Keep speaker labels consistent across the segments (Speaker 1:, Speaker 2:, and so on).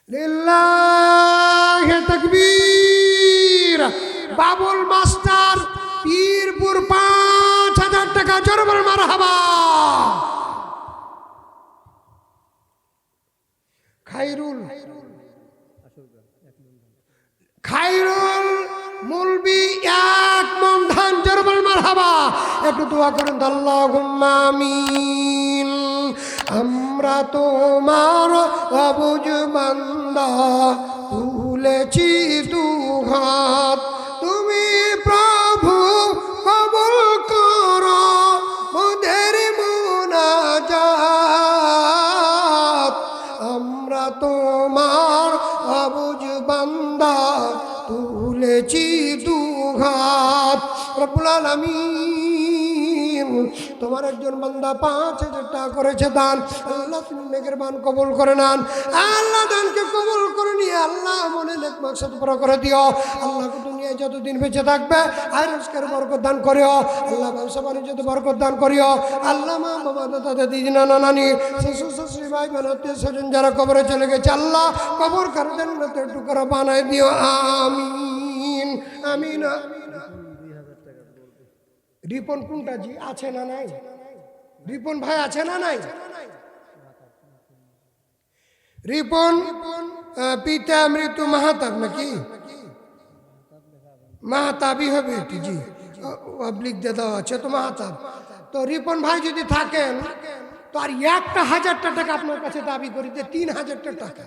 Speaker 1: লিল্লাহি তাকবীর। বাবুল মাস্টার পীরপুর ৫,০০০ টাকা, জোরে বলেন মারহাবা। খায়রুল মুলবি ১ মন ধান, জোরে বলেন মারহাবা। একটু দোয়া করেন, আল্লাহুম্মা আমিন। আমরা তোমার অবুঝ বান্দা, তুলেছি দুহাত, তুমি প্রভু কবুল করো মোদের মুনাজাত। আমরা তোমার অবুঝ বান্দা, তুলেছি দুহাত। রব্বুল আলামিন, তোমার একজন বান্দা ৫,০০০ টাকা করেছে দান। আল্লাহ তুমি মেহেরবান কবুল করে নেন। আল্লাহ দানকে কবুল করে নিয়ে আল্লাহ মনে নেক মাকসাদ পুরো করে দিও। আল্লাহ দুনিয়ায় যতদিন বেঁচে থাকবে আর রোজগার বরকত দান করিও। আল্লাহ ব্যবসা বাণিজ্যতে বরকত দান করিও। আল্লাহ মা বাবা দাদা দিদি নানা নানি শ্বশুর শাশুড়ি ভাই বোন আত্মীয় স্বজন যারা কবরে চলে গেছে, আল্লাহ কবর কার জান্নাতের টুকরা বানায় দিও। আমিন আমিন। রিপন কোনটা জি, আছে না নাই? রিপন ভাই আছে না নাই? রিপন পিতা মৃত্যু মাহাতাব নাকি? মাহাতাবই হবে একটু, জি অবলিক দিয়ে দেওয়া আছে তো মাহাতাব। তো রিপন ভাই যদি থাকেন তো আর ১,০০০ টাকা আপনার কাছে দাবি করি যে ৩,০০০ টাকা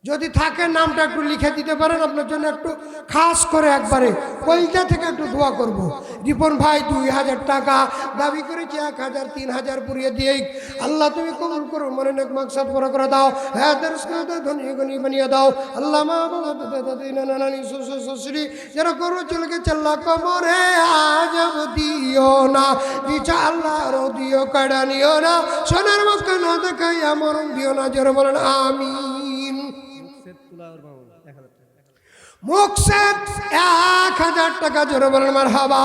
Speaker 1: যদি থাকে নামটা একটু লিখে দিতে পারেন, আপনার জন্য একটু খাস করে একবারে কলজা থেকে একটু দোয়া করব। রিপন ভাই ২,০০০ টাকা দাবি করেছি, ১,০০০ ৩,০০০ পুড়িয়ে দিয়েই আল্লাহ তুমি কবুল করো, মনে নেক মাকসাদ পুরো করে দাও। হ্যাঁ দরস করে দাও, ধনী গনি বানিয়ে দাও। আল্লাহ মা বাবা দাদা দিদি নানা নানি শ্বশুর শাশুড়ি যারা করো চলে গেছে, আল্লাহ কবরে আজব দিও না, দিচ্ছা আল্লাহ আরো দিও, কাড়া নিও না, সোনার মক্কা না দেখাইয়া মরণ দিও না, জোরে বলেন আমিন। মুকসেদ ১,০০০ টাকা, জোরে বলেন মারহাবা।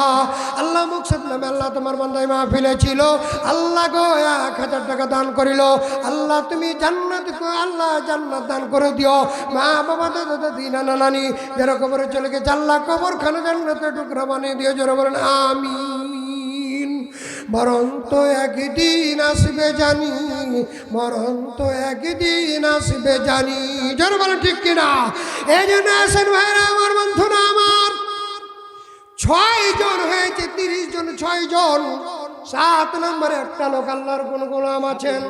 Speaker 1: আল্লাহ মুকসেদ নামে আল্লাহ তোমার বান্দায় মাহফিলে ছিল, আল্লাহ গো ১,০০০ টাকা দান করিল। আল্লাহ তুমি জান্নাত গো, আল্লাহ জান্নাত দান করে দিও। মা বাবা দাদা দাদি নানা নানি যারা কবরে চলে গেছে, আল্লাহ কবরখানা জান্নাতের টুকরা বানিয়ে দিও, জোরে বলেন আমিন। মরণ তো একদিন আসবে জানি, মরণ তো একদিন আসবে জানি, জোরে বলেন ঠিক কিনা? এই জন্য আসেন ভাইরা আমার, বন্ধুরা আমার, ৬ জন হয়েছে ৩০ জন, ৬ জন। ৭ নম্বরে একটা লোক আল্লাহর কোন গোলাম আছেন,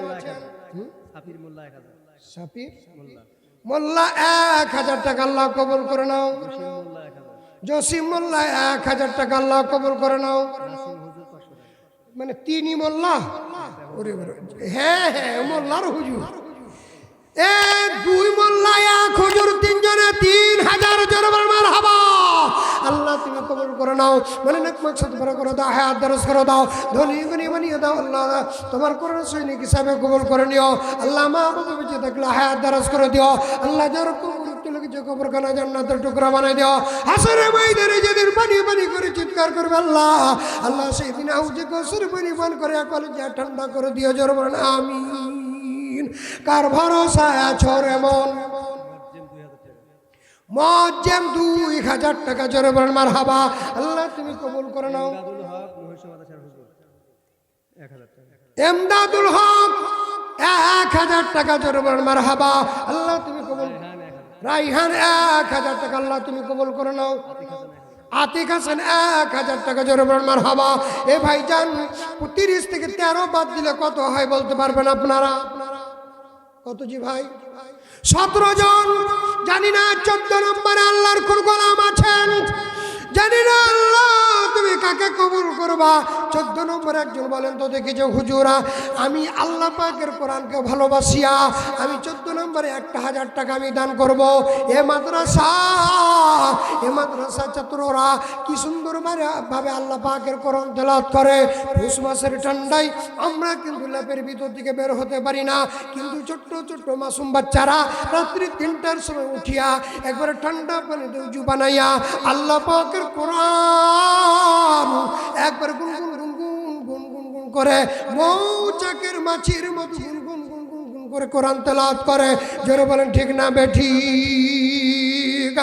Speaker 1: সাফির মোল্লা, ১,০০০ টাকা আল্লাহ কবুল করে নাও। জসিম মোল্লা ১,০০০ টাকা আল্লাহ কবুল করে নাও। মানে তিনি মোল্লা, হ্যাঁ হ্যাঁ মোল্লার হুজুর, ২ মোল্লা ১ হুজুর, ৩ জনে ৩,০০০, জোরে বলেন মারহাবা। আল্লাহ তুমি কবুল করে নাও, মানে নেক মাকসাদ পুরো করে দাও, হায়াত দরজ করে দাও, ধনী গনি বানিয়ে দাও। আল্লাহ তোমার কোরআন সৈনিক হিসাবে কবুল করে নিও। আল্লাহ মা বাবা বেঁচে থাকলে হায়াত দরজ করে দিও। আল্লাহ যার কবরখানা জান্নাতের টুকরা বানাই দিও। হাসরের ময়দানে যেদিন পানি পানি করে চিৎকার করবে আল্লাহ, আল্লাহ সেই দিন আউজে কসুর পানি পান করে কলেজা ঠান্ডা করে দিও, জোরে বলেন আমিন। কার ভরসায় আছো রে মন? মুআজ্জেম ২,০০০ টাকা, জোরে বলেন মারহাবা। আল্লাহ তুমি কবুল করে নাও। এমদাদুল হক ১,০০০ টাকা, জোরে বলেন মারহাবা। আল্লাহ তুমি কবুল। রাইহান ১,০০০ টাকা, আল্লাহ তুমি কবুল করে নাও। আতিক হাসান ১,০০০ টাকা, জোরে বলেন মারহাবা। এ ভাইজান ৩০ থেকে ১৩ বাদ দিলে কত হয় বলতে পারবেন আপনারা? কত জি ভাই? ১৭ জন। জানি না ১৪ নম্বরে আল্লাহর কোন গোলাম আছেন, জানি না আল্লাহ তুমি কাকে কবুল করবা। ১৪ নম্বরে একজন বলেন তো দেখি যে হুজুরা আমি আল্লাহ পাকের কোরআনকে ভালোবাসিয়া আমি ১৪ নম্বরে ১,০০০ টাকা আমি দান করব। এ মাদ্রাসা ছাত্ররা কি সুন্দর ভাবে আল্লাহ পাকের কোরআন তেলাওয়াত করে। পুষ মাসের ঠান্ডায় আমরা কিন্তু ল্যাপের ভিতর থেকে বের হতে পারি না, কিন্তু ছোট্ট ছোট্ট মাসুম বাচ্চারা রাত্রি ৩টার সময় উঠিয়া একবারে ঠান্ডা পানিতে উজু বানাইয়া আল্লাহ পাকের কোরআন একবার গুনগুন গুনগুন গুনগুন গুন করে মৌচাকের মাছির মতো গুনগুন গুনগুন গুন করে কোরআন তেলাওয়াত করে, জোরে বলেন ঠিক না বেঠিক?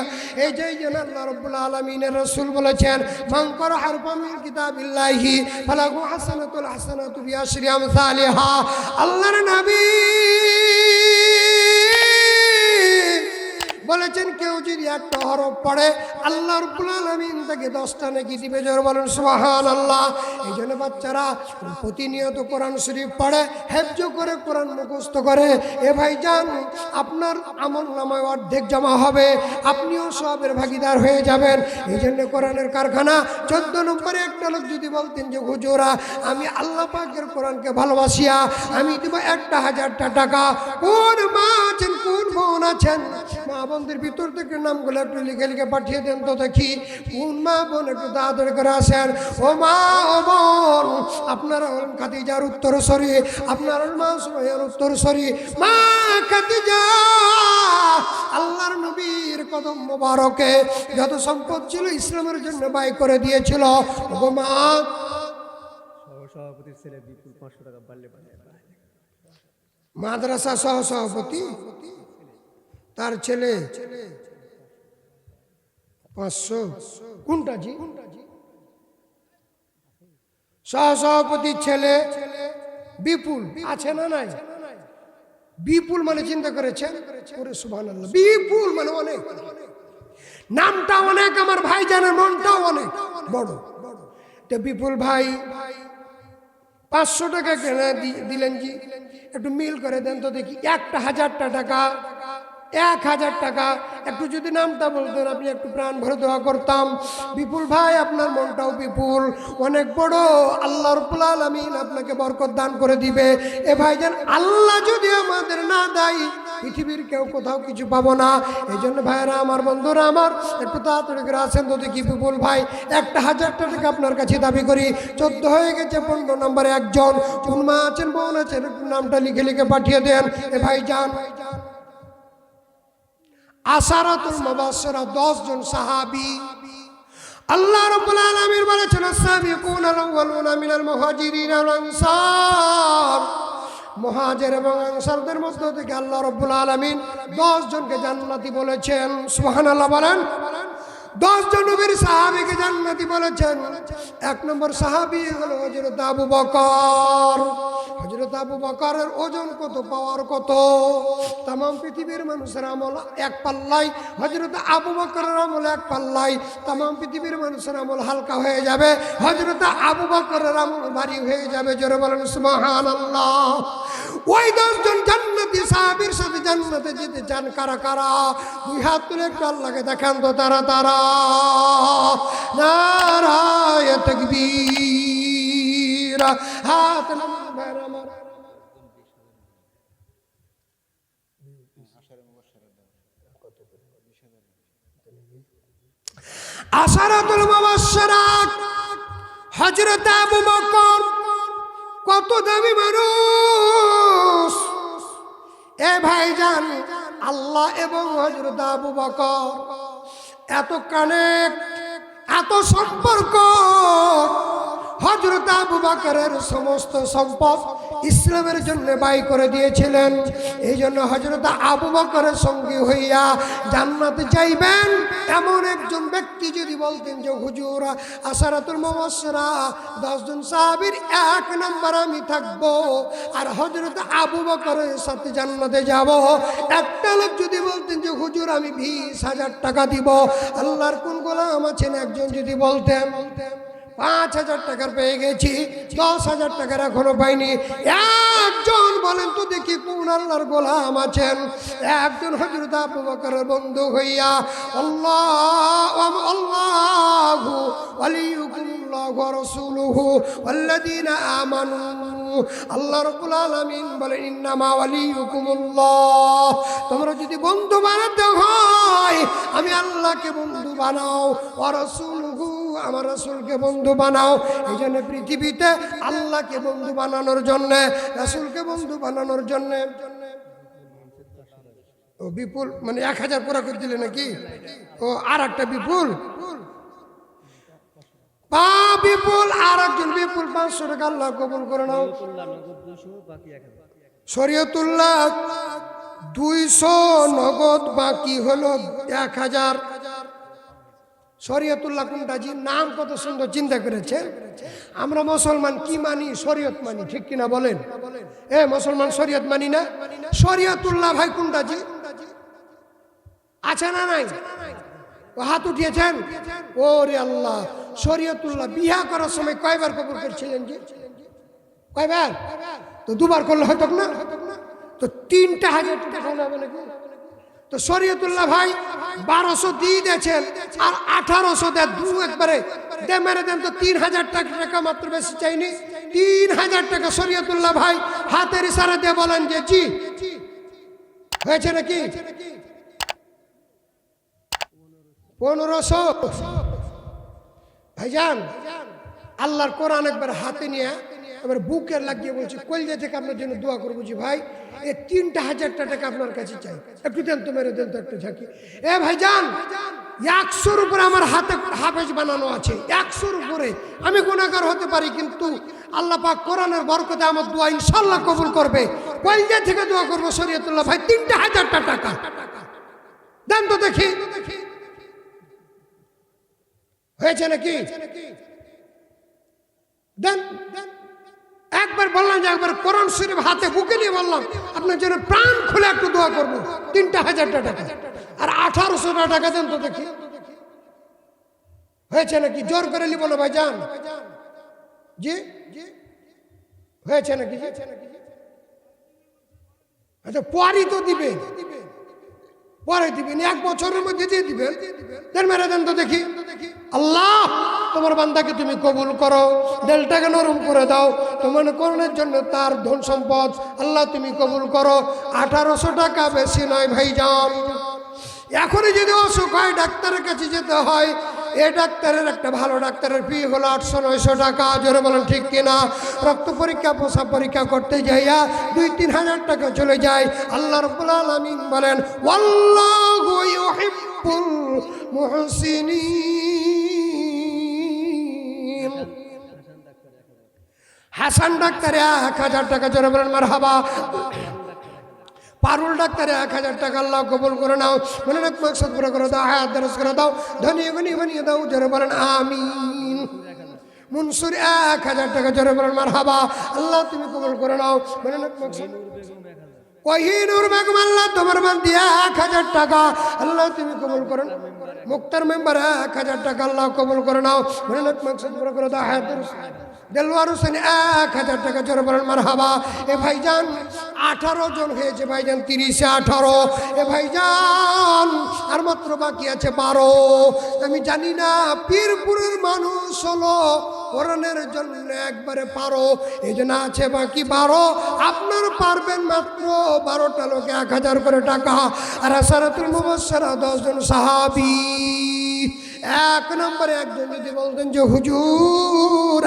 Speaker 1: এই যে আল্লাহ রাব্বুল আলামিনের রাসূল বলেছেন, মান ক্বারা হারফাম মিন কিতাবিল্লাহি ফালাহু হাসানাতুল হাসানাতু বিআশরি আমসালিহা। আল্লাহর নবী বলেছেন, কেউ যদি একটা হরফ পড়ে আল্লাহ রাব্বুল আলামিন তাকে 10টা নেকি দিবে। জোরে বলেন সুবহানাল্লাহ। এই জন্য বাচ্চারা প্রতিনিয়ত কোরআন শরীফ পড়ে, হেফজ করে, কোরআন মুখস্থ করে। এ ভাইজান, আপনার আমল নামায় অর্ধেক জমা হবে, আপনিও সবের ভাগিদার হয়ে যাবেন। এই জন্য কোরআনের কারখানা 14 নম্বরে একটা লোক যদি বলতেন যে হুজুরা, আমি আল্লাহ পাকের কোরআনকে ভালোবাসিয়া আমি দেব 1000টা টাকা। কোন মা আছেন, কোন বোন আছেন, মা বোনদের ভিতর থেকে নামগুলো একটু লিখে লিখে পাঠিয়ে দেন তো দেখি। কোন মা বোন একটু তাড়াতাড়ি করে আসেন। ও মা, ও বোন, আপনারা হলেন খাদিজার উত্তরসূরি, আপনার মা সুমাইয়ার উত্তরসূরি। মা খাদিজা আল্লাহর নবীর কদম মোবারকে যত সম্পদ ছিল ইসলামের জন্য ব্যয় করে দিয়েছিল। ও মা,
Speaker 2: সভাপতির ছেলে বিপুল 500 টাকা বাড়লে
Speaker 1: মাদ্রাসা সহ সভাপতি, তার ছেলে 500। কোনটা জি? সহসভাপতির ছেলে বিপুল আছে না নাই? বিপুল মানে চিন্তা করেছেন, ওরে সুবহানাল্লাহ, বিপুল মানে অনেক, নামটা অনেক, আমার ভাই জানের মনটাও অনেক বড়। তো বিপুল ভাই 500 টাকা কেন দিলেন জি? একটু মিল করে দেন তো দেখি। 1000টা টাকা, 1000 টাকা। একটু যদি নামটা বলতেন, আপনি একটু প্রাণ ভরে দোয়া করতাম। বিপুল ভাই, আপনার মনটাও বিপুল, অনেক বড়। আল্লাহ রাব্বুল আলামিন আপনাকে বরকত দান করে দিবে। এ ভাইজান, আল্লাহ যদি আমাদের না দেয়, পৃথিবীর কেউ কোথাও কিছু পাবো না। এই জন্য ভাইরা আমার, বন্ধুরা আমার, একটু তাড়াতাড়ি করে আসেন তো দেখি। বিপুল ভাই 1000টা টাকা আপনার কাছে দাবি করি। 14 হয়ে গেছে, 15 নম্বরে একজন। কোন মা আছেন, বোন আছেন, একটু নামটা লিখে লিখে পাঠিয়ে দেন। এ ভাইজান, আশারাতুল মুবাশশিরা 10 জন সাহাবী। আল্লাহ রাব্বুল আলামিন বলেছেন, আস-সাবিকুনাল আউয়ালুনা মিনাল মুহাজিরিন ওয়াল আনসার। মুহাজির এবং আনসারদের মধ্য থেকে আল্লাহ রাব্বুল আলামিন 10 জনকে জান্নাতি বলেছেন। সুবহানাল্লাহ বলেন। 10 জন নবীর সাহাবীকে জান্নাতি বলেছেন। 1 নম্বর সাহাবী হলো হযরত আবু বকর। হযরত আবু বকরের ওজন কত, পাওয়ার কত? তাম পৃথিবীর মানুষের আমল এক পাল্লাই, হযরত আবু বকরের আমল এক পাল্লাই। তাম পৃথিবীর মানুষের আমল হালকা হয়ে যাবে, হযরত আবু বকরের আমল ভারী হয়ে যাবে। জোরে বলেন সুবহানাল্লাহ। ওই 10 জন জান্নাতি সাহাবীর সাথে জান্নাতে যেতে চান কারা কারা? 2 হাত তুলে একটু আল্লাহকে দেখান তো। তারা তারা নারায়ে তাকবীর, হাত নামান আমার। আশারাতুল মুবাশশিরাত, হযরত আবু বকর কত দামি মানুষ। এ ভাইজান, আল্লাহ এবং হযরত আবু বকর এত কানেক্ট, এত সম্পর্ক। হযরত আবু বকরের সমস্ত সম্পদ ইসলামের জন্য ব্যয় করে দিয়েছিলেন। এই জন্য হযরত আবু বকরের সঙ্গী হইয়া জান্নাতে যাইবেন এমন একজন ব্যক্তি যদি বলতেন যে হুজুর, আশারাতুল মুবাশশিরা 10 জন সাহাবীর 1 নম্বর আমি থাকবো, আর হযরত আবু বকরের সাথে জান্নাতে যাব। একটা লোক যদি বলতেন যে হুজুর, আমি 20,000 টাকা দিব। আল্লাহর কোন গোলাম আছেন, একজন যদি বলতেন 5,000 টাকার পেয়ে গেছি, 10,000 টাকার এখনো পাইনি, একজন বলেন তো দেখি কোন আল্লাহর গোলাম আছেন? একজন হযরত আবু বকরের বন্ধু হইয়া আল্লাহু ওয়ালিয়ুকুমুল্লাহু ওয়া রাসূলুহু ওয়াল্লাযীনা আমানু। আল্লাহ রাব্বুল আলামিন বলেন, ইন্নামা ওয়ালিয়ুকুমুল্লাহ। তোমরা যদি বন্ধু বানাতে হয়, আমি আল্লাহকে বন্ধু বানাও, ওয়া রাসূলুহু, আমার রাসূলকে বন্ধু বানাও। এই জন্য পৃথিবীতে আল্লাহকে বন্ধু বানানোর জন্য, রাসূলকে বন্ধু বানানোর জন্য। ও বিপুল মানে 1000 পুরা করে দিলে নাকি? ও আর একটা বিপুল, বিপুল আর একজন বিপুল 500 টাকা আল্লাহ কবুল করে নাও। শরীয়তুল্লাহ 200 নগদ, বাকি হলো 1000। শরীয়তুল্লাহ কোনটা জি? নাম কত সুন্দর, চিন্তা করেছেন? আমরা মুসলমান কি মানি? শরীয়ত মানি, ঠিক কিনা বলেন? মুসলমান শরীয়ত মানি না? শরীয়তুল্লাহ ভাই কোনটা জি? আছে না নাই? ও হাত উঠিয়েছেন? ওরে আল্লাহ, শরীয়তুল্লাহ বিয়া করার সময় কয়বার কবুল করেছিলেন জি? কয়বার? তো দুবার করলে হতো না? তো 3,000 টাকা হবে নাকি? তো শরীয়তুল্লাহ ভাই 1200 দিয়ে দিয়েছেন, আর 1800 দেয়, একবারে দে মেরে দেন। তো 3,000 টাকা মাত্র, বেশি চাইনি। 3,000 টাকা শরীয়তুল্লাহ ভাই হাতের ইশারা দিয়ে বলেন যে জি হয়েছে নাকি? 1500। ভাইজান, আল্লাহর কোরআন একবার হাতে নিয়ে এবার বুকের লাগিয়ে বলছি, কলজা থেকে আপনার জন্য দোয়া করবো জি ভাই, এই 3,000 টাকা আপনার কাছে চাই, একটু দেন তো, মেরে দেন তো একটু ঝাঁকি। ভাইজান, 100-র উপরে আমার হাতে হাফেজ বানানো আছে, 100-র উপরে। আমি গুনাহগার হতে পারি, কিন্তু আল্লাহ পাক কোরআনের বরকতে আমার দোয়া ইনশাআল্লাহ কবুল করবে। কলজা থেকে দোয়া করবো শরীয়তুল্লাহ ভাই, 3,000 টাকা দেন তো দেখি হয়েছে নাকি? দেন। একবার বললাম যে একবার কোরআন শরীফ হাতে বুকে নিয়ে বললাম আপনার জন্য প্রাণ খুলে একটু দোয়া করবো, 3,000 টাকা। আর 1800 টাকা দেন তো দেখি হয়েছে নাকি? জোর করে নিব না ভাইজান জি? হয়েছে নাকি? আচ্ছা, পরই তো দিবে, পরে দিবেন, 1 বছরের মধ্যে দিয়ে দিবেন। দেন মেরে দেন তো দেখি। আল্লাহ, তোমার বান্দাকে তুমি কবুল করো, দিলটাকে নরম করে দাও, তোমার করণের জন্য তার ধন সম্পদ আল্লাহ তুমি কবুল করো। 1800 টাকা বেশি নয় ভাইজান। এখনই যদি অসুখ হয় ডাক্তারের কাছে যেতে হয়, ডাক্তারের একটা ভালো ডাক্তারের ফি হলো 800-900 টাকা। জোরে বলেন ঠিক কিনা? রক্ত পরীক্ষা, প্রসাব পরীক্ষা করতে যাইয়া 2-3 হাজার টাকা চলে যায়। আল্লাহ রাব্বুল আলামিন বলেন, ওয়াল্লাহু ইউহিব্বুল মুহসিনিন। হাসান ডাক্তারে 1000 টাকা। জোরে বলেন মারহাবা। পারুল ডাক্তারে 1000 টাকা। আল্লাহ কবুল করে নাও, মনে রাখ মকসদ পুরো করে দাও, হায়াত দরজ করে দাও, ধনী বানিয়ে দাও। জোরে বলেন আমিন। মনসুর 1000 টাকা। জোরে বলেন মারহাবা। আল্লাহ তুমি কবুল করে নাও, মনে রাখ মকসদ। কোহিনুর বেগম, আল্লাহ তোমার বান্দি 1000 টাকা। আল্লাহ তুমি কবুল করো। মুক্তার মেম্বার 1000 টাকা। আল্লাহ কবুল করে নাও, মনে রাখ মকসদ পুরো করে দাও, হায়াত দরজ। দেলওয়ার হোসেন 1000 টাকা। জোরে বলেন মারহাবা। ভাইজান 18 জন হয়েছে ভাইজান, 30-এ 18। ভাইজান আর মাত্র বাকি আছে 12। আমি জানি না পীরপুরের মানুষ হলো কোরআনের জন্য একবারে পারো, এই জন্য আছে বাকি 12। আপনার পারবেন মাত্র 12টা লোকে 1000 করে টাকা। আর আশরাতুল মুবাশশারা 10 জন সাহাবী। 1 নম্বরে একজন যদি বলতেন যে হুজুর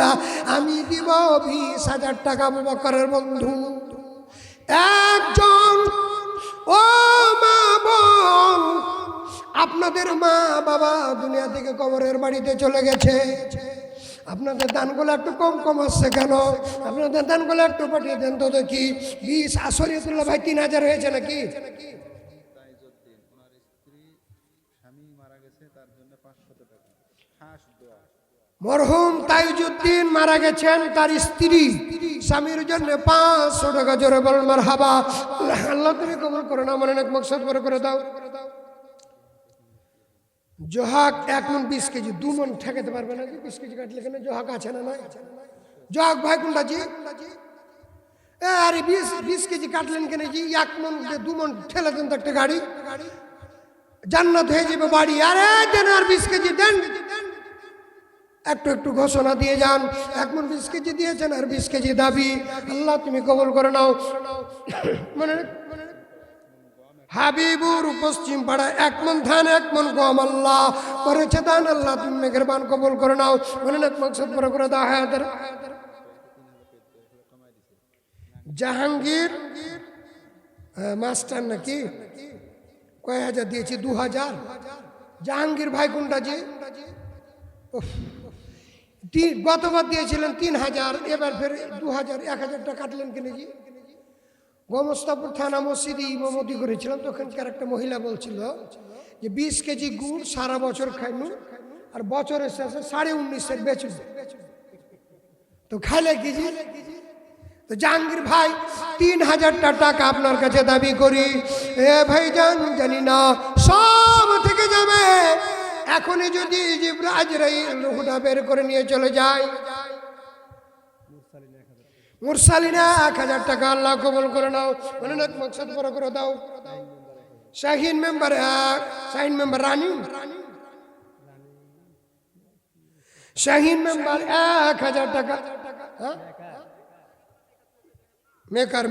Speaker 1: আমি দিব 20,000 টাকা, আবু বকরের বন্ধু একজন। ও মা বোন, আপনাদের মা বাবা দুনিয়া থেকে কবরের বাড়িতে চলে গেছে, আপনাদের দানগুলো একটু কম আসছে কেন? আপনাদের দানগুলো একটু পাঠিয়ে দেন তো দেখি। 20 শরীয়তুল্লাহ ভাই 3000 হয়েছে নাকি? মরহুম তাইজউদ্দিন মারা গেছেন, তার স্ত্রী স্বামীর জন্য 500 টাকা। জোরে বলেন মারহাবা। আল্লাহ তুমি কবুল করো না, মনে এক মকসদ করে দাও। জোহাক 1 মণ 20 কেজি, 2 মণ ঠেকাতে পারবে না? 20 কেজি কাটলে কেন? জোহাক আছে না নাই? জোহাক ভাই কোনটা জি? আরে 20 কেজি কাটলেন কেন জি? 1 মণ 2 মণ ঠেলে দেন তো একটা গাড়ি, জান্নাত হয়ে যাবে বাড়ি। আরে দেন আর 20 কেজি দেন, একটু ঘোষণা দিয়ে যান। 1 মণ 20 কেজি দিয়েছেন, আর 20 কেজি দাবি। আল্লাহ তুমি কবুল করে নাও। মনে হাবিবুর পশ্চিম পাড়া 1 মণ ধান 1 মণ গম আল্লাহ করেছে দান। আল্লাহ তুমি মেহেরবান কবুল করে নাও, মনে এক মকসদ করে দাও, হায়াতের। জাহাঙ্গীর মাস্টার নাকি কয় হাজার দিয়েছি? 2000। জাহাঙ্গীর ভাই কোনটা জি? গতবার দিয়েছিলেন 3000, এবার ফের 2000, 1000 টাকা কাটলেন কেন জি? গোমস্তাপুর থানা মসজিদে ইমামতি করেছিলাম, তো ওখানকার একটা মহিলা বলছিল যে 20 কেজি গুড় সারা বছর খাইনু আর বছরের শেষে 19.5 বেচু, তো খাইলে কেজি। তো জাহাঙ্গীর ভাই 3000 টাকা আপনার কাছে দাবি করি। এ ভাই জানি না সব থেকে যাবে, এখনই যদি জিবরাইল রূহটা বের করে নিয়ে চলে যায়। মুরসালিনা 1000 টাকা, আল্লাহ কবুল করে নাও। বলেন এক মকসদ বড় করে দাও। শাহিন মেম্বার শাহিন মেম্বার রানী শাহিন মেম্বার 1000 টাকা। হ্যাঁ মেকার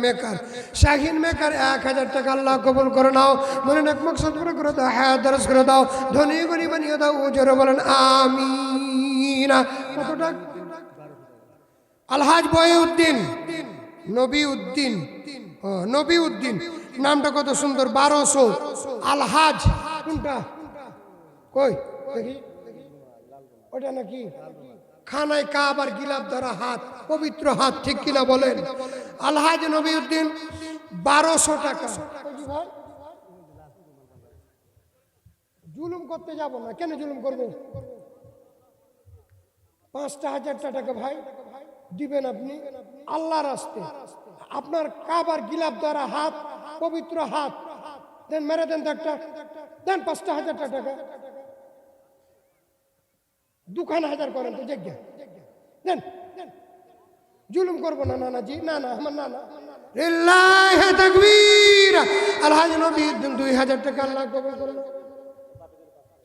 Speaker 1: শাহিন মেকার 1000 টাকা, আল্লাহ কবুল করে নাও। বলেন এক মকসদ বড় করে দাও, হ্যাঁ দরজ করে দাও, ধনী গনি বানিয়ে দাও। জোরে বলেন আমিন। কত টাকা? আলহাজ বয়উদ্দিন নবী উদ্দিন, নামটা কত সুন্দর, 1200 আলহাজ। কোনটা কই দেখি, ওটা নাকি খানায় কাব আর গিলাপ ধরা হাত, পবিত্র হাত, ঠিক কিনা বলেন? আলহাজ নবী উদ্দিন 1200 টাকা। জুলুম করতে যাব না, কেন জুলুম করবো? 5000 টাকা ভাই দিবেন আপনি আল্লাহর রাস্তে। আপনার কাবার গিলাপ দ্বারা হাত, পবিত্র হাত দেন, মেরে দেন একটা, দেন 5000 টাকা, 2000 করেন তো যজ্ঞা দেন। জুলুম করবো না নানাজি, না আমার নানা। লিল্লাহি তাকবীর। আলহাজ নবী 2000 টাকা, আল্লাহ কবুল করে নাও।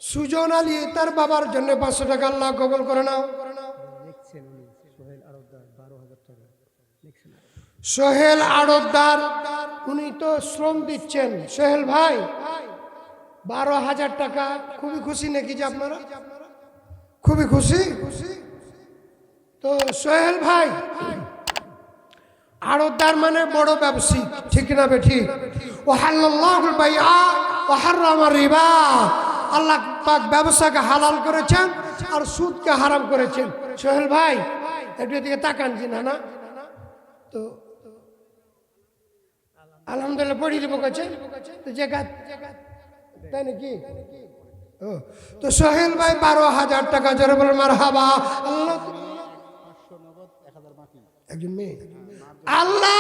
Speaker 1: সুজন আলী তার বাবার জন্য 500 টাকা, আল্লাহ কবুল করে নাও। সোহেল আড়তদার, উনি তো শ্রম দিচ্ছেন। সোহেল ভাই 12,000 টাকা। খুবই খুশি নাকি যে আপনারা? খুবই খুশি। তো সোহেল ভাই আড়তদার মানে বড় ব্যবসায়িক, ঠিক না বেঠি? ওয়াহাল্লাহুল বাইআ ওয়া হারামা রিবা। আল্লাহ পাক ব্যবসাকে হালাল করেছেন আর সুদকে হারাম করেছেন। সোহেল ভাই একটু এদিকে তাকান জি। না তো আলহামদুলিল্লাহ পড়িয়ে দেবো কাছে তো জায়গা, তাই নাকি? তো সোহেল ভাই 12,000 টাকা, জোরে বলেন মারহাবা। আল্লাহ একজন মেয়ে, আল্লাহ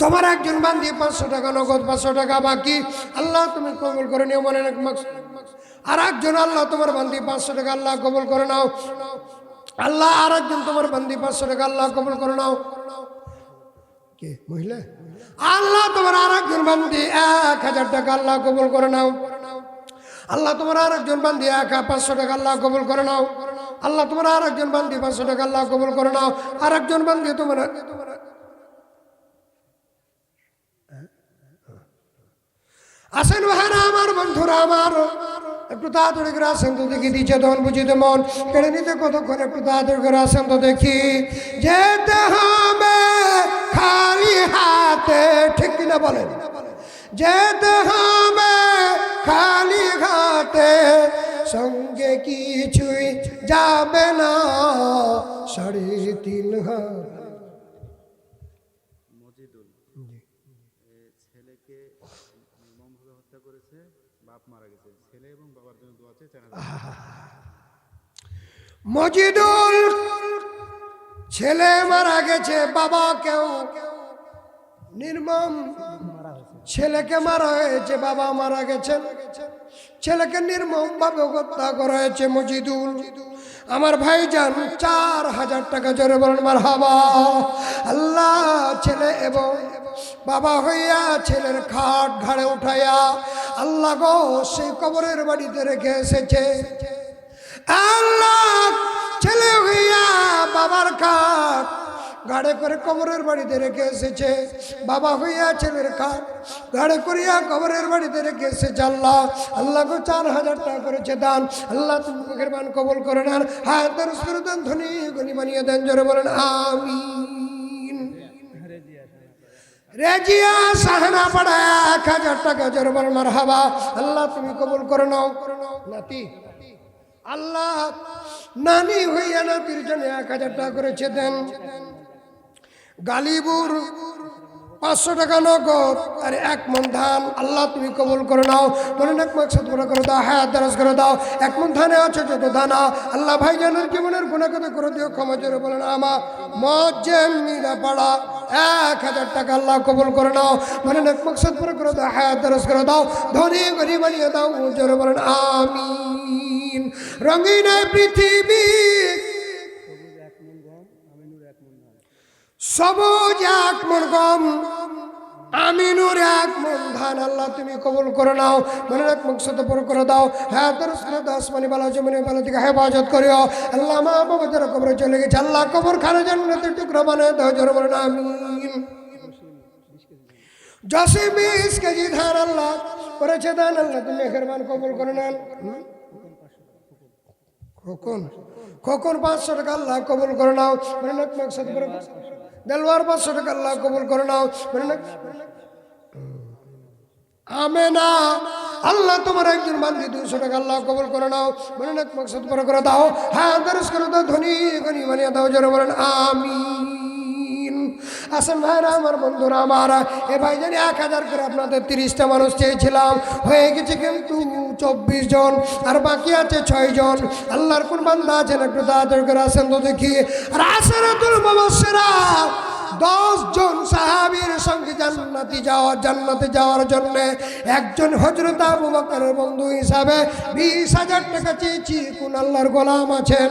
Speaker 1: তোমার একজন বান্দি 500 টাকা নগদ, 500 টাকা বাকি, আল্লাহ তুমি কবুল করে নিও। মনে এক মাকসুদ। আর একজন আল্লাহ তোমার বান্দি 500 টাকা, আল্লাহ কবুল করে নাও। আল্লাহ আর একজন তোমার বান্দি 500 টাকা, আল্লাহ কবুল করে নাও। কে মহিলা? আল্লাহ তোমার আর একজন বান্দি 1000 টাকা, আল্লাহ কবুল করে নাও। আল্লাহ তোমার আর একজন বান্দি 500 টাকা, আল্লাহ কবুল করে নাও। আল্লাহ তোমার আর একজন বান্দি 500 টাকা, আল্লাহ কবুল করে নাও। আর একজন বান্দি তোমার আসেন ভাইরা আমার, বন্ধুরা আমার, একটু তাড়াতাড়ি করে আসেন তো দেখি। দিচ্ছে তখন বুঝিতে মন কেড়ে নিতে কতক্ষণ, একটু তাড়াতাড়ি করে আসেন তো দেখি। যেতে হবে খালি হাতে, ঠিক কিনা বলেন? যেতে হবে খালি হাতে, সঙ্গে কিছুই যাবে না, 3.5 হাত।
Speaker 3: মজিদুল ছেলেকে নির্মমভাবে হত্যা করেছে, বাপ মারা গেছে, ছেলে এবং বাবার জন্য দোয়া চেয়ে 4000।
Speaker 1: মজিদুল ছেলে মারা গেছে, বাবাকেও নির্মম, ছেলেকে মারা হয়েছে, বাবা মারা গেছেন, ছেলেকে নির্মম ভাবে হত্যা করা হয়েছে। মজিদুল আমার ভাইজান 4000 টাকা, জোরে বলেন মারহাবা। আল্লাহ ছেলে এবং বাবা হইয়া ছেলের খাট ঘাড়ে উঠাইয়া আল্লাহ গো সেই কবরের বাড়িতে রেখে এসেছে। আল্লাহ ছেলে হইয়া বাবার খাট ঘাড়ে করে কবরের বাড়িতে রেখে এসেছে, বাবা হইয়া ছেলের খাট ঘাড়ে করিয়া কবরের বাড়িতে রেখে এসেছে। আল্লাহ আল্লাহ গো 4000 টাকা করেছে দান, আল্লাহ তুমি মেহেরবান কবুল করে নেন। হাত দরজ করে দেন, ধনী গনি বানিয়ে দেন, জোরে বলেন আমিন। রেজিয়া সাহানা পড়া 1000 টাকা, জোরে বলেন মারহাবা। আল্লাহ তুমি কবুল করে নাও। নাতি আল্লাহ নানি হইয়া নাতির জন্য 1000 টাকা করেছে দেন। গালিবুর 500 টাকা নগদ আর 1 মণ ধান আল্লাহ তুমি কবুল করে নাও, মনে নেক মাকসাদ পুরো করে দাও, হায়াত দারাজ করে দাও। 1 মণ ধানে আছে যত দানা, আল্লাহ ভাইজানের জীবনের গুনাহ কথা করে দিও, ক্ষমা করে বলেন আমা মজ্জেম মিরা পাড়া 1000 টাকা আল্লাহ কবুল করে নাও, মনে নেক মাকসাদ পুরো করে দাও, হায়াত দারাজ করে দাও, ধনী গরিব বানিয়ে দাও, জোরে বলেন আমিন। রঙিন এই পৃথিবী সবুজ 1 মণ গম, আমিনুর 1 মণ ধান আল্লাহ তুমি কবুল করে নাও, মনে রাখ মকসদ পুরো করে দাও, হ্যাঁ দরস করে দাও, আসমানি বালা জমিনে বালা থেকে হেফাজত করিও। আল্লাহ মা বাবা যারা কবরে চলে গেছে আল্লাহ কবর খানে জান্নাতের টুকরা বানিয়ে দাও, জোরে বলেন আমিন। জসিম 20 কেজি ধান আল্লাহ করেছে দান, আল্লাহ তুমি মেহেরবান কবুল করে নেন। খোকন 500 টাকা আল্লাহ কবুল করে নাও, মনে রাখ মকসদ পুরো। দেলওয়ার 500 টাকা আল্লাহ কবুল করে নাও, মনে রাখ। আমেনা আল্লাহ তোমার একজন বান্দি 200 টাকা আল্লাহ কবুল করে নাও, মনে রাখ মকসদ পুরো করে দাও, হ্যাঁ দরস করে দাও, ধনী গনি বানিয়ে দাও, জোরে বলেন আমিন। আসেন ভাইরা আমার, বন্ধুরা আমার, এ ভাই জানি 1000 করে আপনাদের 30টা মানুষ চেয়েছিলাম, হয়ে গেছে কিন্তু 24 জন, আর বাকি আছে 6 জন। আল্লাহর কোন বান্দা আছেন একটু তাড়াতাড়ি করে আসেন তো দেখি। আর আসরাতুল মুবাশশিরা 10 জন সাহাবীর সঙ্গে জান্নাতে যাওয়ার জন্য একজন হযরত আবু বকরের বন্ধু হিসাবে 20,000 টাকা চেয়েছি। কোন আল্লাহর গোলাম আছেন,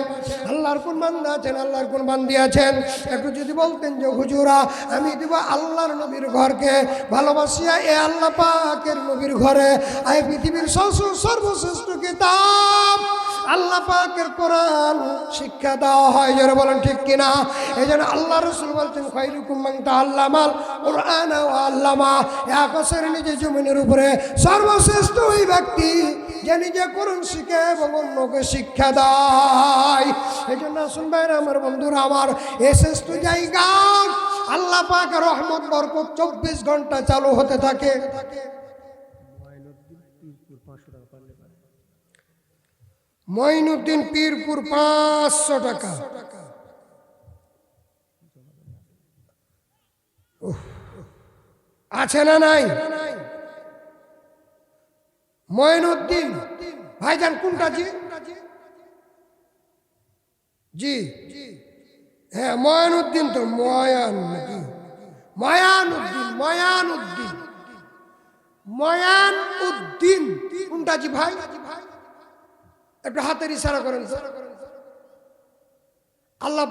Speaker 1: আল্লাহর কোন বান্দা আছেন, আল্লাহর কোন বান্দি আছেন, একটু যদি বলতেন যে হুজুরা আমি দিব আল্লাহর নবীর ঘরকে ভালোবাসিয়া এ আল্লাহ পাকের নবীর ঘরে, এই পৃথিবীর সর্বশ্রেষ্ঠ কিতাব আল্লাহ পাকের কোরআন শিক্ষা দেওয়া হয়, যারা বলেন ঠিক কিনা। এই জন্য আল্লাহ রাসূল বলছেন খায়রুকুম মান তাআল্লামাল কুরআন ওয়া আল্লামা, এক বছরের নিজে জমিনের উপরে সর্বশ্রেষ্ঠ ওই ব্যক্তি যে নিজে কোরআন শিখে এবং অন্যকে শিক্ষা দেয়। এই জন্য শুনবেন আমার বন্ধুরা আমার, এই শ্রেষ্ঠ জায়গা আল্লাহ পাকের রহমত বরকত 24 ঘন্টা চালু হতে থাকে। মঈনুদ্দিন পীরপুর 500 টাকা, আছে না নাই? মঈনুদ্দিন ভাইজান কোনটা জি? জি হ্যাঁ ময়ানুদ্দিন, তো ময়ান নাকি ময়ানুদ্দিন কোনটা জি ভাই? একটু হাতের ইশারা করেন স্যার। আল্লাহ